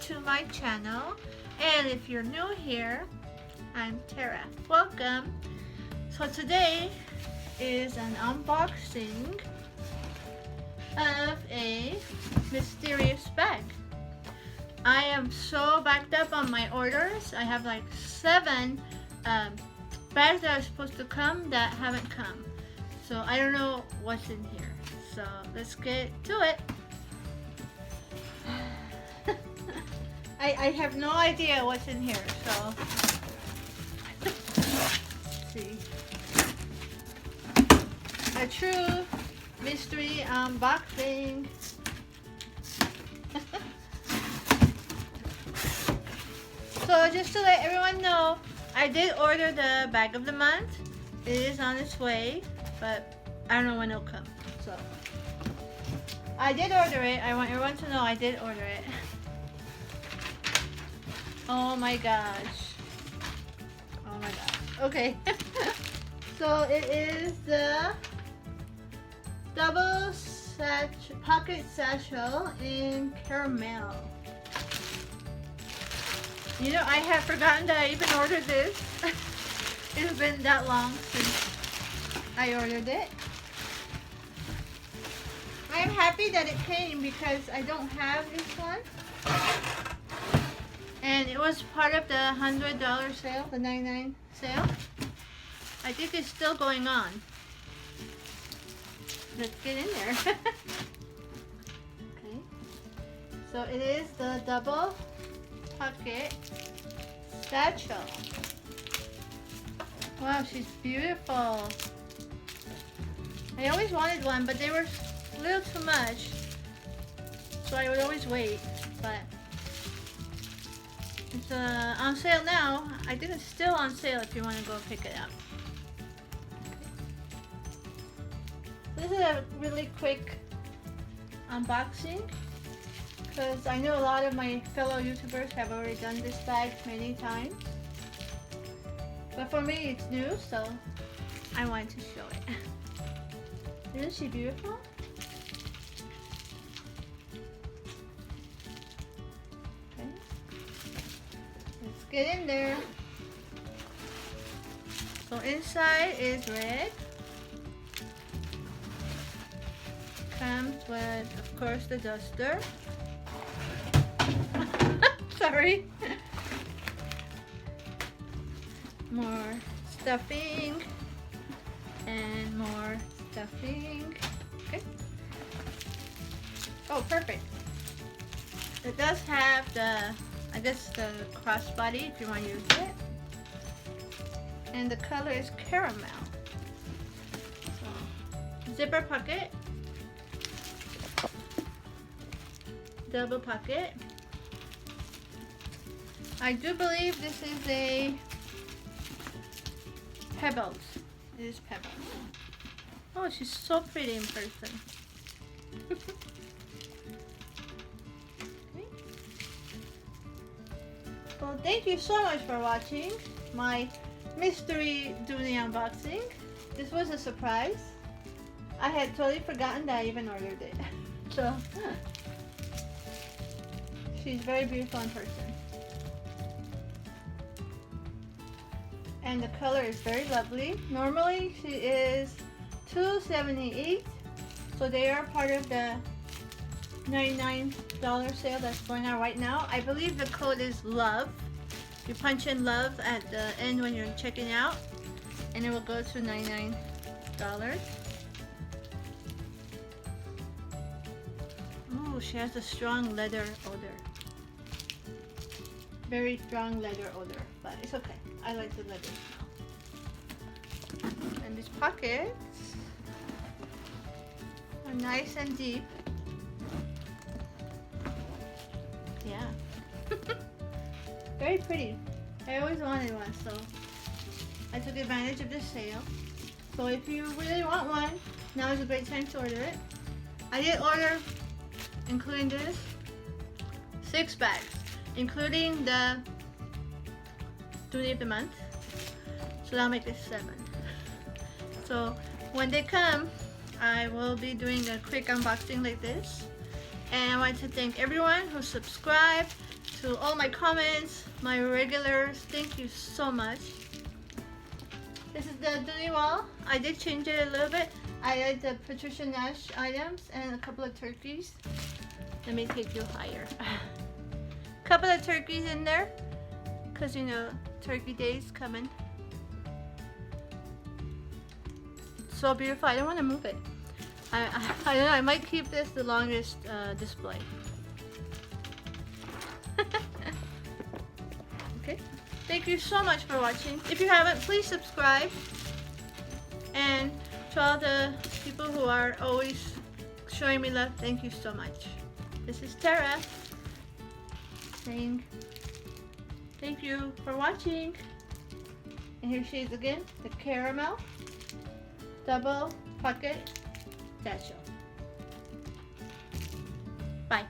to my channel, and if you're new here, I'm Tara. Welcome. So today is an unboxing of a mysterious bag. I am so backed up on my orders. I have like 7 bags that are supposed to come that haven't come. So I don't know what's in here. So let's get to it. I have no idea what's in here, so let's see. A true mystery unboxing. So just to let everyone know, I did order the bag of the month. It is on its way, but I don't know when it'll come. So I did order it. I want everyone to know I did order it. Oh my gosh. Oh my gosh. Okay. So it is the double pocket satchel in caramel. You know, I have forgotten that I even ordered this. It's been that long since I ordered it. I'm happy that it came because I don't have this one. And it was part of the $100 sale, the $99 sale. I think it's still going on. Let's get in there. Okay. So it is the double pocket satchel. Wow, she's beautiful. I always wanted one, but they were a little too much, so I would always wait. But it's on sale now. I think it's still on sale if you want to go pick it up. This is a really quick unboxing because I know a lot of my fellow YouTubers have already done this bag many times. But for me it's new, so I wanted to show it. Isn't she beautiful? Okay. Let's get in there. So inside is red. Comes with, of course, the duster. Sorry. More stuffing and more stuffing. Okay. Oh, perfect. It does have the, I guess, the crossbody if you want to use it. And the color is caramel. So, zipper pocket. Double pocket. I do believe this is a Pebbles. It is Pebbles. Oh, she's so pretty in person. Okay. Well, thank you so much for watching my mystery DOONEY unboxing. This was a surprise. I had totally forgotten that I even ordered it. So she's very beautiful in person. And the color is very lovely. Normally she is $278, so they are part of the $99 sale that's going on right now. I believe the code is LOVE. You punch in LOVE at the end when you're checking out, and it will go to $99. Oh, she has a strong leather odor. Very strong leather odor, but it's okay. I like the leather smell. And these pockets are nice and deep. Yeah. Very pretty. I always wanted one, so I took advantage of this sale. So if you really want one, now is a great time to order it. I did order, including this, 6 bags, including the DOONEY of the month. So that'll make it 7. So when they come, I will be doing a quick unboxing like this. And I want to thank everyone who subscribed to all my comments, my regulars. Thank you so much. This is the DOONEY wall. I did change it a little bit. I added the Patricia Nash items and a couple of turkeys. Let me take you higher. Couple of turkeys in there, cause you know Turkey Day's coming. It's so beautiful. I don't want to move it. I don't know. I might keep this the longest display. Okay. Thank you so much for watching. If you haven't, please subscribe. And to all the people who are always showing me love, thank you so much. This is Tera saying thank you for watching. And here she is again, the caramel double pocket satchel. Bye.